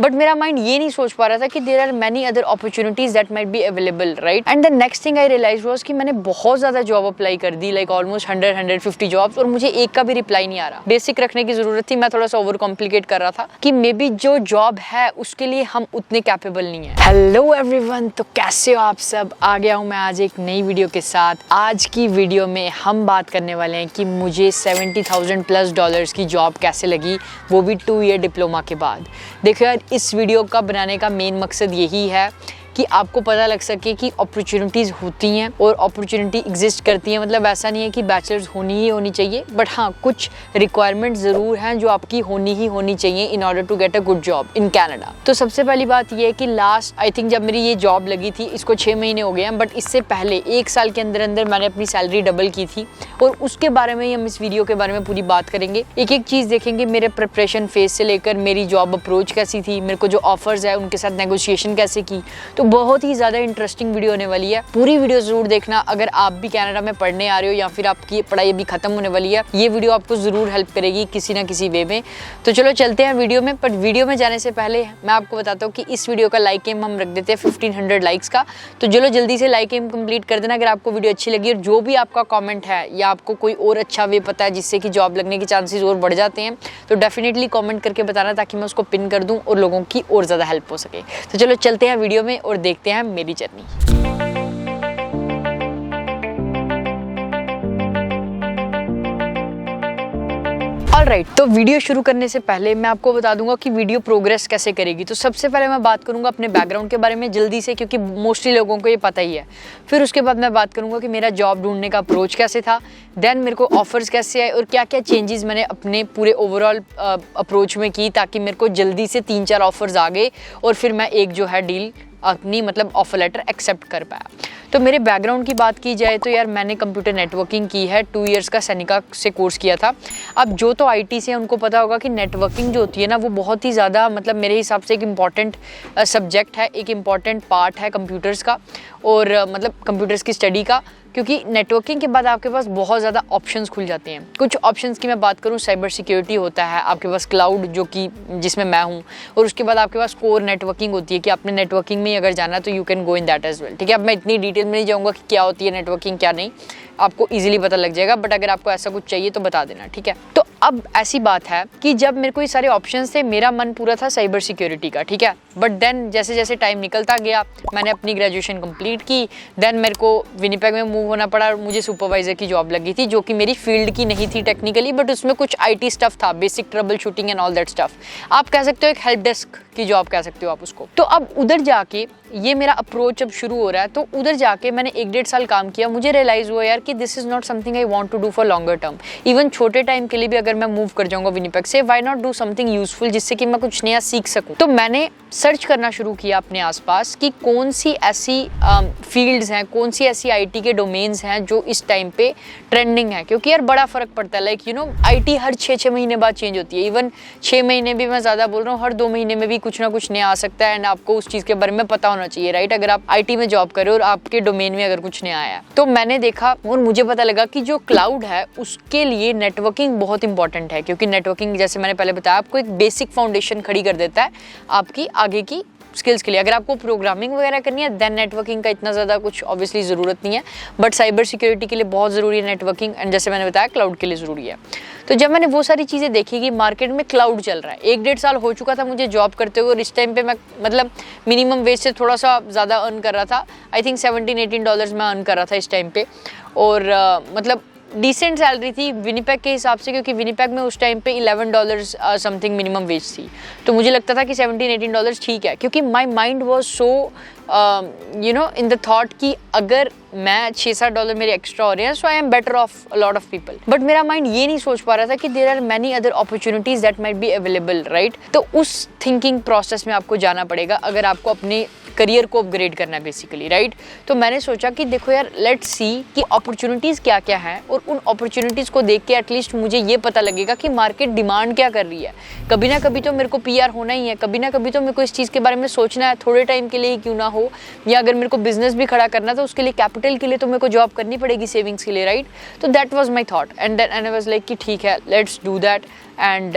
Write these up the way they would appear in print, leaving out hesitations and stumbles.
But मेरा mind ये नहीं सोच पा रहा था कि there are many other opportunities that might be available, right. And the next thing I realise was कि मैंने बहुत ज्यादा जॉब अप्लाई कर दी, लाइक ऑलमोस्ट 150 जॉब्स, और मुझे एक का भी रिप्लाई नहीं आ रहा। बेसिक रखने की जरूरत थी, मैं थोड़ा सा ओवर कॉम्प्लिकेट कर रहा था कि मे बी जो जॉब है उसके लिए हम उतने कैपेबल नहीं है। हेलो एवरीवन, तो कैसे हो आप सब? आ गया हूँ मैं आज एक नई वीडियो के साथ। आज की वीडियो में हम बात करने वाले हैं कि मुझे $70,000+ की जॉब कैसे लगी, वो भी 2 ईयर डिप्लोमा के बाद। देखो यार, इस वीडियो का बनाने का मेन मकसद यही है कि आपको पता लग सके कि अपॉर्चुनिटीज़ होती हैं और अपॉर्चुनिटी एग्जिस्ट करती हैं। मतलब ऐसा नहीं है कि बैचलर्स होनी ही होनी चाहिए, बट हाँ, कुछ रिक्वायरमेंट ज़रूर हैं जो आपकी होनी ही होनी चाहिए in order to get a good job in Canada. तो सबसे पहली बात ये है कि लास्ट आई थिंक जब मेरी ये जॉब लगी थी, इसको 6 महीने हो गए हैं, बट इससे पहले 1 साल के अंदर अंदर मैंने अपनी सैलरी डबल की थी, और उसके बारे में ही हम इस वीडियो के बारे में पूरी बात करेंगे। एक एक चीज़ देखेंगे, मेरे प्रिपरेशन फेज से लेकर मेरी जॉब अप्रोच कैसी थी, मेरे को जो ऑफर्स है उनके साथ नेगोशिएशन कैसे की। तो बहुत ही ज़्यादा इंटरेस्टिंग वीडियो होने वाली है, पूरी वीडियो ज़रूर देखना। अगर आप भी कनाडा में पढ़ने आ रहे हो या फिर आपकी पढ़ाई अभी खत्म होने वाली है, ये वीडियो आपको ज़रूर हेल्प करेगी किसी ना किसी वे में। तो चलो चलते हैं वीडियो में। बट वीडियो में जाने से पहले मैं आपको बताता हूँ कि इस वीडियो का लाइक एम हम रख देते हैं 1500 लाइक्स का। तो चलो जल्दी से लाइक एम कंप्लीट कर देना अगर आपको वीडियो अच्छी लगी, और जो भी आपका कॉमेंट है या आपको कोई और अच्छा वे पता है जिससे कि जॉब लगने के चांसेस और बढ़ जाते हैं, तो डेफिनेटली कमेंट करके बताना ताकि मैं उसको पिन कर दूं और लोगों की और ज़्यादा हेल्प हो सके। तो चलो चलते हैं वीडियो में और देखते हैं मेरी जर्नी। ऑलराइट, तो वीडियो शुरू करने से पहले मैं आपको बता दूंगा कि वीडियो प्रोग्रेस कैसे करेगी। तो सबसे पहले मैं बात करूंगा अपने बैकग्राउंड के बारे में जल्दी से, क्योंकि मोस्टली लोगों को ये पता ही है। फिर उसके बाद मैं बात करूंगा कि मेरा जॉब ढूंढने का अप्रोच कैसे था, देन मेरे को ऑफर्स कैसे आए और क्या क्या चेंजेस मैंने अपने पूरे ओवरऑल अप्रोच में की, ताकि मेरे को जल्दी से 3-4 ऑफर्स आ गए और फिर मैं एक जो है डील अपनी मतलब ऑफर लेटर एक्सेप्ट कर पाया। तो मेरे बैकग्राउंड की बात की जाए तो यार, मैंने कंप्यूटर नेटवर्किंग की है, 2 इयर्स का सैनिका से कोर्स किया था। अब जो तो आईटी से उनको पता होगा कि नेटवर्किंग जो होती है ना, वो बहुत ही ज़्यादा मतलब मेरे हिसाब से एक इम्पॉर्टेंट सब्जेक्ट है, एक इम्पॉर्टेंट पार्ट है कंप्यूटर्स का, और मतलब कंप्यूटर्स की स्टडी का। क्योंकि नेटवर्किंग के बाद आपके पास बहुत ज़्यादा ऑप्शंस खुल जाते हैं। कुछ ऑप्शंस की मैं बात करूँ, साइबर सिक्योरिटी होता है, आपके पास क्लाउड जो कि जिसमें मैं हूँ, और उसके बाद आपके पास कोर नेटवर्किंग होती है कि आपने नेटवर्किंग में अगर जाना तो you can go in that as well. ठीक है, अब मैं इतनी डिटेल में नहीं जाऊँगा कि क्या होती है नेटवर्किंग क्या नहीं, आपको इजीली पता लग जाएगा, बट अगर आपको ऐसा कुछ चाहिए तो बता देना। ठीक है, तो अब ऐसी बात है कि जब मेरे को ये सारे ऑप्शंस थे, मेरा मन पूरा था साइबर सिक्योरिटी का। ठीक है, बट देन जैसे जैसे टाइम निकलता गया, मैंने अपनी ग्रेजुएशन कंप्लीट की, देन मेरे को विनिपेग में मूव होना पड़ा और मुझे सुपरवाइजर की जॉब लगी थी, जो कि मेरी फील्ड की नहीं थी टेक्निकली, बट उसमें कुछ आईटी स्टफ था, basic trouble shooting and all that stuff. आप कह सकते हो एक हेल्प डेस्क की जॉब कह सकते हो आप उसको। तो अब उधर जाके ये मेरा अप्रोच अब शुरू हो रहा है, तो उधर जाके मैंने 1-1.5 साल काम किया। मुझे रियलाइज हुआ यार कि this is not something I want to do for longer term. Even छोटे टाइम के लिए भी अगर मैं मूव कर जाऊंगा विनिपेग से, why not do something useful जिससे कि मैं कुछ नया सीख सकूं। तो मैंने सर्च करना शुरू किया अपने आसपास कि कौन सी ऐसी फील्ड्स हैं, कौन सी ऐसी आईटी के डोमेन्स हैं जो इस टाइम पे ट्रेंडिंग है। क्योंकि यार बड़ा फर्क पड़ता है, लाइक यू नो आईटी हर 6-6 महीने बाद चेंज होती है। इवन 6 महीने भी मैं ज़्यादा बोल रहा हूँ, हर 2 महीने में भी कुछ ना कुछ नया आ सकता है, एंड आपको उस चीज़ के बारे में पता होना चाहिए, राइट। अगर आप आईटी में जॉब कर रहे हो और आपके डोमेन में अगर कुछ नया आया, तो मैंने देखा और मुझे पता लगा कि जो क्लाउड है उसके लिए नेटवर्किंग बहुत इंपॉर्टेंट है। क्योंकि नेटवर्किंग जैसे मैंने पहले बताया, आपको एक बेसिक फाउंडेशन खड़ी कर देता है आपकी आगे की स्किल्स के लिए। अगर आपको प्रोग्रामिंग वगैरह करनी है, देन नेटवर्किंग का इतना ज़्यादा कुछ ऑब्वियसली ज़रूरत नहीं है, बट साइबर सिक्योरिटी के लिए बहुत ज़रूरी है नेटवर्किंग, एंड जैसे मैंने बताया क्लाउड के लिए ज़रूरी है। तो जब मैंने वो सारी चीज़ें देखी कि मार्केट में क्लाउड चल रहा है, 1-1.5 साल हो चुका था मुझे जॉब करते हुए, और इस टाइम पे मैं मतलब मिनिमम वेज से थोड़ा सा ज़्यादा अर्न कर रहा था। आई थिंक $17-18 मैं अर्न कर रहा था इस टाइम पे, और मतलब डिसेंट सैलरी थी विनिपेग के हिसाब से, क्योंकि विनिपेग में उस टाइम पे $11 समथिंग मिनिमम वेज थी। तो मुझे लगता था कि $17-18 ठीक है, क्योंकि my mind was so you know in the thought कि अगर मैं $6-7 मेरे एक्स्ट्रा हो रहे हैं, so I am better off a lot of people. But मेरा माइंड ये नहीं सोच पा रहा था कि there are many other opportunities that might be available, right. तो उस थिंकिंग प्रोसेस में आपको जाना पड़ेगा अगर आपको अपने करियर को अपग्रेड करना है बेसिकली, राइट। तो मैंने सोचा कि देखो यार, लेट्स सी कि अपॉर्चुनिटीज़ क्या क्या हैं, और उन अपॉर्चुनिटीज़ को देख के एटलीस्ट मुझे ये पता लगेगा कि मार्केट डिमांड क्या कर रही है। कभी ना कभी तो मेरे को पीआर होना ही है, कभी ना कभी तो मेरे को इस चीज़ के बारे में सोचना है, थोड़े टाइम के लिए ही क्यों ना हो, या अगर मेरे को बिजनेस भी खड़ा करना तो उसके लिए कैपिटल के लिए तो मेरे को जॉब करनी पड़ेगी, सेविंग्स के लिए, राइट। तो that was my thought, and I was like कि ठीक है, let's do that. And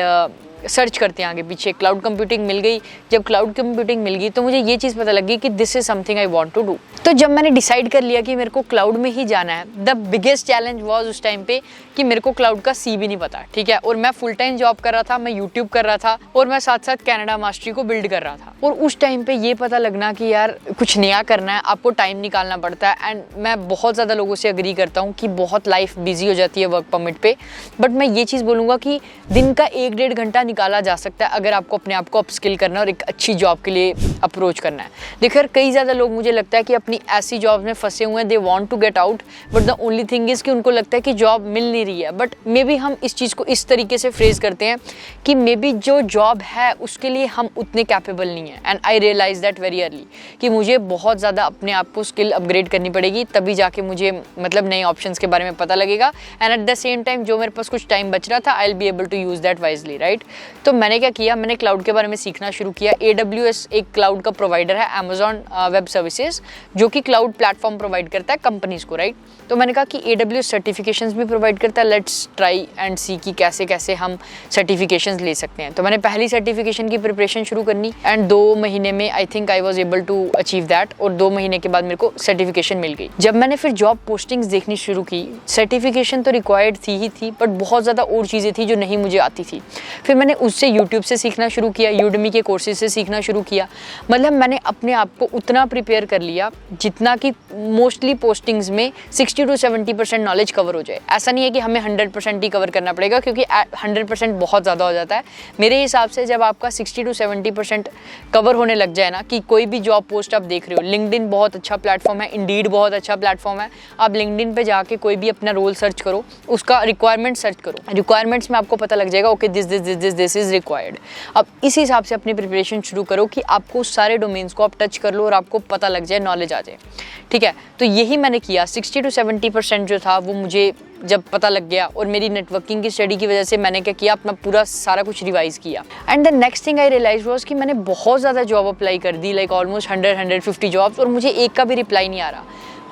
search करते हैं आगे पीछे, क्लाउड कंप्यूटिंग मिल गई। जब क्लाउड कंप्यूटिंग मिल गई तो मुझे ये चीज़ पता लगी कि this is something I want to do. तो जब मैंने डिसाइड कर लिया कि मेरे को क्लाउड में ही जाना है, द बिगेस्ट चैलेंज वाज उस टाइम पे कि मेरे को क्लाउड का सी भी नहीं पता, ठीक है। और मैं फुल टाइम जॉब कर रहा था, मैं यूट्यूब कर रहा था और मैं साथ साथ कनाडा मास्टरी को बिल्ड कर रहा था। और उस टाइम पे ये पता लगना कि यार कुछ नया करना है, आपको टाइम निकालना पड़ता है। एंड मैं बहुत ज़्यादा लोगों से अग्री करता हूँ कि बहुत लाइफ बिजी हो जाती है वर्क परमिट पे, बट मैं ये चीज़ बोलूँगा कि दिन का 1-1.5 घंटा निकाला जा सकता है अगर आपको अपने आप को अपस्किल करना है और एक अच्छी जॉब के लिए अप्रोच करना है। देखिए कई ज़्यादा लोग मुझे लगता है कि अपनी ऐसी जॉब में फंसे हुए हैं, they want to get out, but the only thing is कि उनको लगता है कि जॉब मिल नहीं रही है। बट मे बी हम इस चीज़ को इस तरीके से फ्रेज करते हैं कि मे बी जो जॉब है उसके लिए हम उतने कैपेबल नहीं है। And I realise that very early कि मुझे बहुत ज़्यादा अपने आप को स्किल अपग्रेड करनी पड़ेगी, तभी जाके मुझे मतलब नए ऑप्शंस के बारे में पता लगेगा। And at the same time जो मेरे पास कुछ टाइम बच रहा था, I will be able to use that wisely, right. तो मैंने क्या किया, मैंने क्लाउड के बारे में सीखना शुरू किया। AWS एक क्लाउड का प्रोवाइडर है, Amazon वेब सर्विसेज, जो कि क्लाउड प्लेटफॉर्म प्रोवाइड करता है कंपनीज को, राइट। तो मैंने कहा कि AWS सर्टिफिकेशंस भी प्रोवाइड करता है, लेट्स ट्राई एंड सी कि कैसे कैसे हम सर्टिफिकेशंस ले सकते हैं। तो मैंने पहली सर्टिफिकेशन की प्रिपरेशन शुरू करनी एंड 2 महीने में I think I was able to achieve that. और 2 महीने के बाद मेरे को सर्टिफिकेशन मिल गई। जब मैंने फिर जॉब पोस्टिंग्स देखनी शुरू की, सर्टिफिकेशन तो रिक्वायर्ड थी ही थी, बट बहुत ज़्यादा और चीज़ें थी जो नहीं मुझे आती थी। फिर मैंने उससे यूट्यूब से सीखना शुरू किया, यूडमी के कोर्सेज से सीखना शुरू किया। मतलब मैंने अपने आप को उतना प्रिपेयर कर लिया जितना कि मोस्टली पोस्टिंग्स में 60 to 70% नॉलेज कवर हो जाए। ऐसा नहीं है कि हमें 100% ही कवर करना पड़ेगा, क्योंकि 100% बहुत ज़्यादा हो जाता है। मेरे हिसाब से जब आपका 60 to 70% कवर होने लग जाए ना, कि कोई भी जॉब पोस्ट आप देख रहे हो, लिंक्डइन बहुत अच्छा प्लेटफॉर्म है, इंडीड बहुत अच्छा प्लेटफॉर्म है। आप लिंक्डइन पे जाके कोई भी अपना रोल सर्च करो, उसका रिक्वायरमेंट सर्च करो, रिक्वायरमेंट्स में आपको पता लग जाएगा ओके दिस इज रिक्वायर्ड। अब इस हिसाब से अपनी प्रिपरेशन शुरू करो कि आपको सारे डोमेन्स को आप टच कर लो और आपको पता लग जाए, नॉलेज आ जाए, ठीक है। तो यही मैंने किया। 60 to 70% जो था वो मुझे जब पता लग गया, और मेरी नेटवर्किंग की स्टडी की वजह से मैंने क्या किया, अपना पूरा सारा कुछ रिवाइज किया। And the next thing I realise was कि मैंने बहुत ज़्यादा जॉब अप्लाई कर दी, लाइक ऑलमोस्ट 100-150 जॉब्स, और मुझे एक का भी रिप्लाई नहीं आ रहा।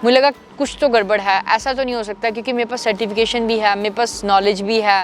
मुझे लगा कुछ तो गड़बड़ है, ऐसा तो नहीं हो सकता, क्योंकि मेरे पास सर्टिफिकेशन भी है, मेरे पास नॉलेज भी है,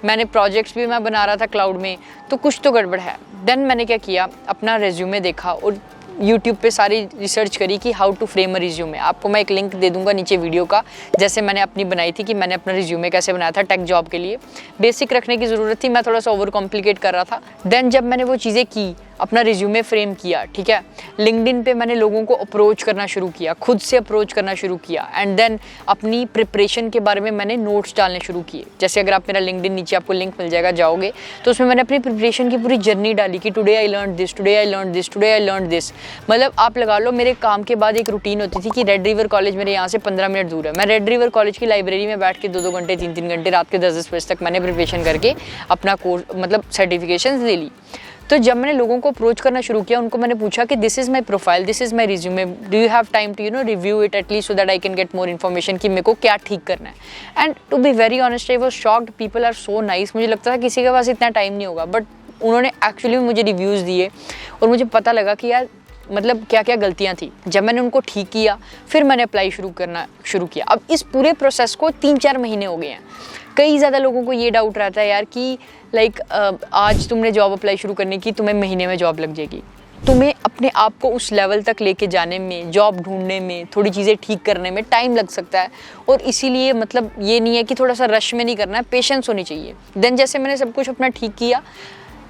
मैंने प्रोजेक्ट्स भी मैं बना रहा था क्लाउड में, तो कुछ तो गड़बड़ है। देन मैंने क्या किया, अपना रेज्यूमे देखा और यूट्यूब पे सारी रिसर्च करी कि how to frame a resume. आपको मैं एक लिंक दे दूंगा नीचे वीडियो का, जैसे मैंने अपनी बनाई थी कि मैंने अपना रिज्यूमे कैसे बनाया था टेक जॉब के लिए। बेसिक रखने की ज़रूरत थी, मैं थोड़ा सा ओवर कॉम्प्लिकेट कर रहा था। देन जब मैंने वो चीज़ें की, अपना रिज्यूमे फ्रेम किया, ठीक है, लिंक्डइन पे मैंने लोगों को अप्रोच करना शुरू किया, खुद से अप्रोच करना शुरू किया। एंड देन अपनी प्रिपरेशन के बारे में मैंने नोट्स डालने शुरू किए। जैसे अगर आप मेरा लिंक्डइन नीचे आपको लिंक मिल जाएगा, जाओगे तो उसमें मैंने अपनी प्रिपरेशन की पूरी जर्नी डाली कि today I learn this, today I learn this, today I learn this. मतलब आप लगा लो, मेरे काम के बाद एक रूटीन होती थी कि रेड रिवर कॉलेज मेरे यहाँ से 15 मिनट दूर है, मैं रेड रिवर कॉलेज की लाइब्रेरी में बैठ के 2-2 घंटे 3-3 घंटे रात के 10-10 बजे तक मैंने प्रिपरेशन करके अपना कोर्स मतलब सर्टिफिकेशन ले ली। तो जब मैंने लोगों को अप्रोच करना शुरू किया, उनको मैंने पूछा कि this is my profile, this is my resume, do you have time to review it at least so that I can get more information कि मेरे को क्या ठीक करना है। And to be very honest, I was shocked, people are so nice. मुझे लगता था किसी के पास इतना टाइम नहीं होगा, बट उन्होंने एक्चुअली मुझे रिव्यूज़ दिए और मुझे पता लगा कि यार मतलब क्या क्या गलतियाँ थी। जब मैंने उनको ठीक किया, फिर मैंने अप्लाई करना शुरू किया। अब इस पूरे प्रोसेस को 3-4 महीने हो गए हैं। कई ज़्यादा लोगों को ये डाउट रहता है यार कि लाइक आज तुमने जॉब अप्लाई शुरू करने की, तुम्हें महीने में जॉब लग जाएगी। तुम्हें अपने आप को उस लेवल तक लेके जाने में, जॉब ढूंढने में, थोड़ी चीज़ें ठीक करने में टाइम लग सकता है। और इसीलिए मतलब ये नहीं है कि थोड़ा सा रश में नहीं करना है, पेशेंस होनी चाहिए। देन जैसे मैंने सब कुछ अपना ठीक किया,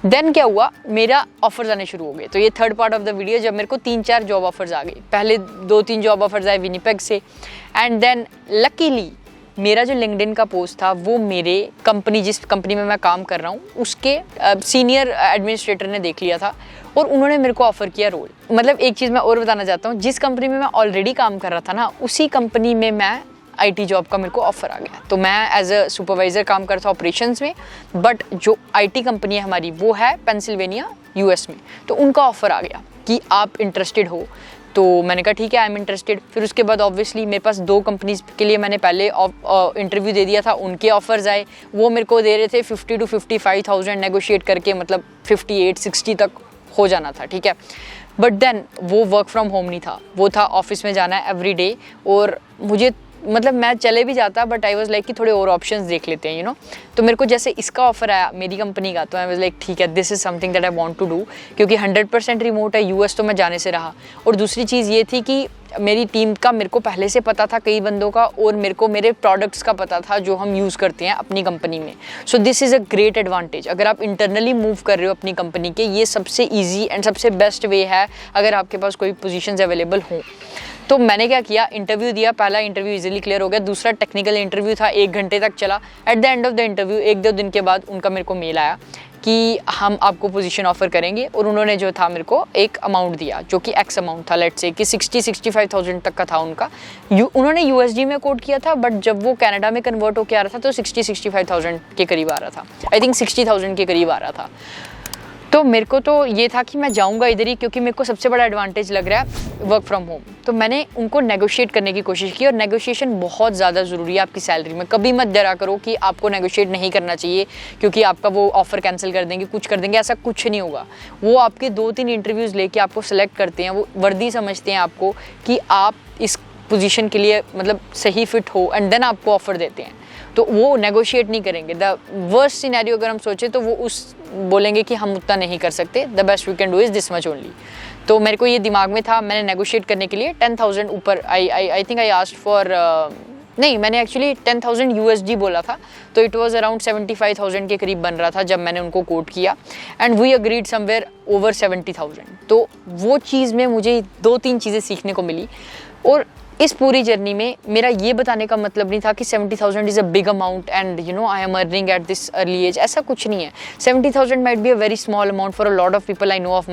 देन क्या हुआ, मेरा ऑफर्स आने शुरू हो गए। तो ये third part of the video, जब मेरे को 3-4 जॉब ऑफर्स आ गए। पहले 2-3 जॉब ऑफर्स आए विनिपेग से, एंड देन लकीली मेरा जो लिंक्डइन का पोस्ट था वो मेरे कंपनी, जिस कंपनी में मैं काम कर रहा हूँ, उसके सीनियर एडमिनिस्ट्रेटर ने देख लिया था और उन्होंने मेरे को ऑफ़र किया रोल। मतलब एक चीज़ मैं और बताना चाहता हूँ, जिस कंपनी में मैं ऑलरेडी काम कर रहा था ना, उसी कंपनी में मैं IT जॉब का मेरे को ऑफ़र आ गया। तो मैं एज अ सुपरवाइज़र काम करता हूँ ऑपरेशंस में, बट जो IT कंपनी है हमारी वो है पेंसिल्वेनिया US में। तो उनका ऑफ़र आ गया कि आप इंटरेस्टेड हो। तो मैंने कहा ठीक है, आई एम इंटरेस्टेड। फिर उसके बाद ऑब्वियसली मेरे पास 2 कंपनीज़ के लिए मैंने पहले इंटरव्यू दे दिया था, उनके ऑफ़र्स आए। वो मेरे को दे रहे थे 50 to 55,000 नेगोशिएट करके, मतलब 58-60 तक हो जाना था, ठीक है। बट देन वो वर्क फ्रॉम होम नहीं था, वो था ऑफिस में जाना है एवरी डे। और मुझे मतलब मैं चले भी जाता, बट आई वाज लाइक कि थोड़े और ऑप्शंस देख लेते हैं, यू नो। तो मेरे को जैसे इसका ऑफर आया मेरी कंपनी का, तो आई वाज लाइक ठीक है, this is something that I want to do, क्योंकि 100% रिमोट है, यूएस तो मैं जाने से रहा। और दूसरी चीज़ ये थी कि मेरी टीम का मेरे को पहले से पता था कई बंदों का, और मेरे को मेरे प्रोडक्ट्स का पता था जो हम यूज़ करते हैं अपनी कंपनी में। So this is a great advantage. अगर आप इंटरनली मूव कर रहे हो अपनी कंपनी के, ये सबसे ईजी एंड सबसे बेस्ट वे है अगर आपके पास कोई पोजीशंस अवेलेबल हों। तो मैंने क्या किया, इंटरव्यू दिया, पहला इंटरव्यू इजीली क्लियर हो गया, दूसरा टेक्निकल इंटरव्यू था, 1 घंटे तक चला। At the end of the interview 1-2 दिन के बाद उनका मेरे को मेल आया कि हम आपको पोजीशन ऑफर करेंगे, और उन्होंने जो था मेरे को एक अमाउंट दिया जो कि एक्स अमाउंट था, लेट्स से कि 60-65,000 तक का था उनका। उन्होंने यूएसडी में कोट किया था, बट जब वो कनाडा में कन्वर्ट होकर आ रहा था तो 60-65,000 के करीब आ रहा था, आई थिंक 60,000 के करीब आ रहा था। तो मेरे को तो ये था कि मैं जाऊंगा इधर ही, क्योंकि मेरे को सबसे बड़ा एडवांटेज लग रहा है वर्क फ्रॉम होम। तो मैंने उनको नेगोशिएट करने की कोशिश की, और नेगोशिएशन बहुत ज़्यादा ज़रूरी है आपकी सैलरी में। कभी मत डरा करो कि आपको नेगोशिएट नहीं करना चाहिए क्योंकि आपका वो ऑफ़र कैंसिल कर देंगे, कुछ कर देंगे, ऐसा कुछ नहीं होगा। वो आपके 2-3 इंटरव्यूज़ लेके आपको सेलेक्ट करते हैं, वो वर्दी समझते हैं आपको कि आप इस पोजीशन के लिए मतलब सही फिट हो, एंड देन आपको ऑफ़र देते हैं। तो वो नेगोशिएट नहीं करेंगे। द वर्स्ट सिनेरियो अगर हम सोचें तो वो उस बोलेंगे कि हम उतना नहीं कर सकते, the best we can do is this much only. तो मेरे को ये दिमाग में था, मैंने नेगोशिएट करने के लिए 10,000 ऊपर आई थिंक आई आस्क्ड फॉर नहीं, मैंने एक्चुअली 10,000 यूएसडी बोला था, तो इट वाज अराउंड 75,000 के करीब बन रहा था जब मैंने उनको कोट किया, and we agreed somewhere over 70,000। तो वो चीज़ में मुझे 2-3 चीज़ें सीखने को मिली। और इस पूरी जर्नी में मेरा ये बताने का मतलब नहीं था कि 70,000 is a big amount and you know I am earning at this early age, ऐसा कुछ नहीं है। 70,000 might be a very small amount for a lot of people I know of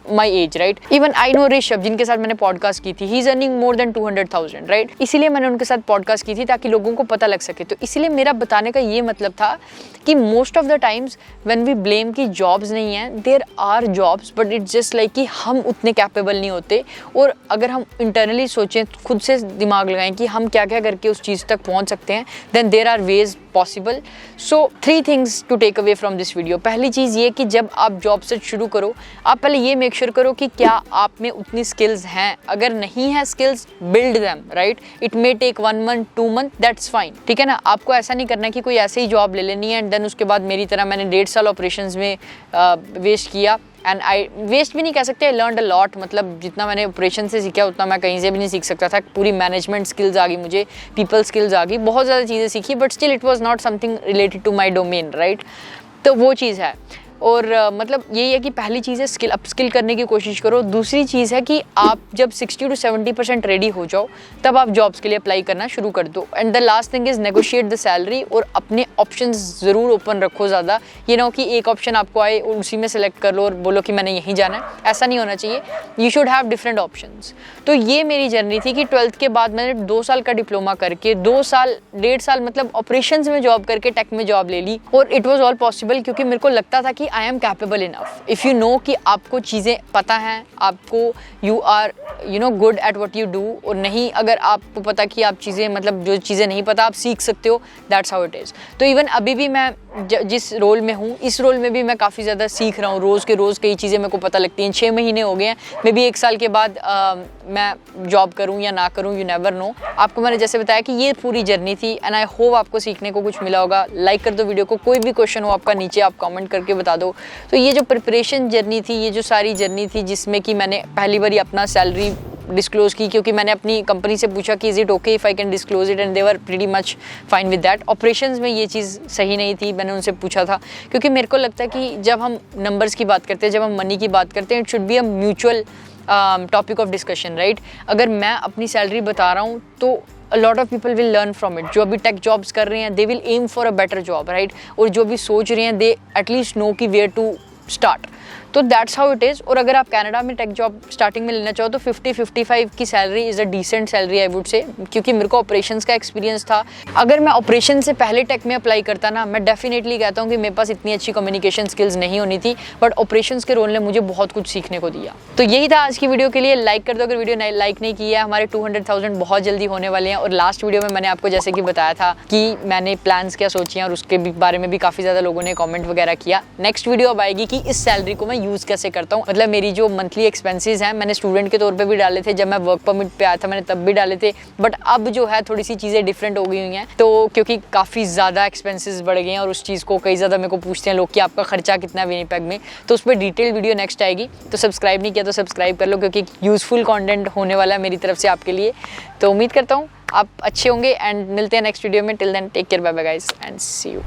my age, right. Even I know Rishabh, जिनके साथ मैंने podcast की थी, he is earning more than 200,000, right. इसीलिए मैंने उनके साथ पॉडकास्ट की थी ताकि लोगों को पता लग सके। तो इसीलिए मेरा बताने का ये मतलब था कि most of the times when we blame कि जॉब्स नहीं हैं, there are jobs, but it's just like कि हम उतने कैपेबल नहीं होते। और अगर हम इंटरनली सोचें, खुद से दिमाग लगाएं कि हम क्या क्या करके उस चीज़ तक पहुंच सकते हैं, then there are ways possible. So 3 things to take away from this video. पहली चीज़ ये कि जब आप जॉब सर्च शुरू करो, आप पहले ये मेक श्योर करो कि क्या आप में उतनी स्किल्स हैं। अगर नहीं है skills, build them, right. It may take 1 month 2 month, that's fine, ठीक है ना। आपको ऐसा नहीं करना कि कोई ऐसे ही जॉब ले लेनी है एंड देन उसके बाद मेरी तरह मैंने 1.5 साल ऑपरेशंस में वेस्ट किया। एंड आई वेस्ट भी नहीं कह सकते, आई लर्नड अ लॉट। मतलब जितना मैंने ऑपरेशन से सीखा उतना मैं कहीं से भी नहीं सीख सकता था। पूरी मैनेजमेंट स्किल्स आ गई मुझे, पीपल स्किल्स आ गई, बहुत ज़्यादा चीज़ें सीखी, but still it was not something related to my domain, right. तो वो चीज़ है। और मतलब यही है कि पहली चीज़ है स्किल अपस्किल करने की कोशिश करो। दूसरी चीज़ है कि आप जब 60 to 70% रेडी हो जाओ, तब आप जॉब्स के लिए अप्लाई करना शुरू कर दो। And the last thing is negotiate the salary, और अपने ऑप्शंस ज़रूर ओपन रखो ज़्यादा। ये ना हो कि एक ऑप्शन आपको आए और उसी में सेलेक्ट कर लो और बोलो कि मैंने यहीं जाना है, ऐसा नहीं होना चाहिए। You should have different options. तो ये मेरी जर्नी थी कि 12th के बाद मैंने 2 साल का डिप्लोमा करके 2 साल 1.5 साल मतलब ऑपरेशंस में जॉब करके टेक में जॉब ले ली। और इट वॉज ऑल पॉसिबल क्योंकि मेरे को लगता था कि I am capable enough. If you know कि आपको चीज़ें पता हैं, आपको you are good at what you do, और नहीं अगर आपको पता कि आप चीज़ें मतलब जो चीज़ें नहीं पता आप सीख सकते हो, दैट्स हाउ इट इज़। तो इवन अभी भी मैं जिस रोल में हूँ, इस रोल में भी मैं काफ़ी ज़्यादा सीख रहा हूँ। रोज़ के रोज़ कई चीज़ें मेरे को पता लगती हैं। 6 महीने हो गए हैं, मे बी 1 साल के बाद मैं जॉब करूँ या ना करूँ, यू नेवर नो। आपको मैंने जैसे बताया कि ये पूरी जर्नी थी, एंड आई होप आपको सीखने को कुछ मिला होगा। लाइक कर दो वीडियो को। कोई भी क्वेश्चन हो आपका, नीचे आप कमेंट करके बता दो। तो ये जो प्रिपरेशन जर्नी थी, ये जो सारी जर्नी थी, जिसमें कि मैंने पहली बार अपना सैलरी डिस्क्लोज़ की, क्योंकि मैंने अपनी कंपनी से पूछा कि is it okay if I can disclose it, and they were pretty much fine with that. Operations में ये चीज़ सही नहीं थी, मैंने उनसे पूछा था, क्योंकि मेरे को लगता है कि जब हम नंबर्स की बात करते हैं, जब हम मनी की बात करते हैं, it should be a mutual topic of discussion, right. अगर मैं अपनी सैलरी बता रहा हूँ तो a lot of people will learn from it। जो अभी टेक जॉब्स कर रहे हैं, they will aim for a better job, right। और जो भी सोच रहे हैं, they at least know कि where to start। तो दैट्स हाउ इट इज़। और अगर आप कनाडा में टेक जॉब स्टार्टिंग में लेना चाहो तो 50-55 की salary is a decent salary I would say, क्योंकि मेरे को ऑपरेशंस का एक्सपीरियंस था। अगर मैं ऑपरेशन से पहले टेक में अप्लाई करता ना, मैं डेफिनेटली कहता हूँ कि मेरे पास इतनी अच्छी कम्युनिकेशन स्किल्स नहीं होनी थी, बट ऑपरेशंस के रोल ने मुझे बहुत कुछ सीखने को दिया। तो यही था आज की वीडियो के लिए। लाइक कर दो अगर वीडियो लाइक नहीं की है। हमारे 200,000 बहुत जल्दी होने वाले हैं। और लास्ट वीडियो में मैंने आपको जैसे कि बताया था कि मैंने प्लान्स क्या सोची हैं, और उसके बारे में भी काफ़ी ज़्यादा लोगों ने कॉमेंट वगैरह किया। नेक्स्ट वीडियो अब आएगी कि इस सैलरी को मैं यूज़ कैसे करता हूँ। मतलब मेरी जो मंथली एक्सपेंसेस हैं मैंने स्टूडेंट के तौर पे भी डाले थे, जब मैं वर्क परमिट पे आया था मैंने तब भी डाले थे, बट अब जो है थोड़ी सी चीज़ें डिफरेंट हो गई हुई हैं, तो क्योंकि काफ़ी ज़्यादा एक्सपेंसेस बढ़ गए हैं और उस चीज़ को कई ज़्यादा मेरे को पूछते हैं लोग कि आपका खर्चा कितना है विनिपेग में, तो उस पर डिटेल वीडियो नेक्स्ट आएगी। तो सब्सक्राइब नहीं किया तो सब्सक्राइब कर लो, क्योंकि यूज़फुल कंटेंट होने वाला है मेरी तरफ से आपके लिए। तो उम्मीद करता हूँ आप अच्छे होंगे एंड मिलते हैं नेक्स्ट वीडियो में। Till then take care, bye bye guys and see you.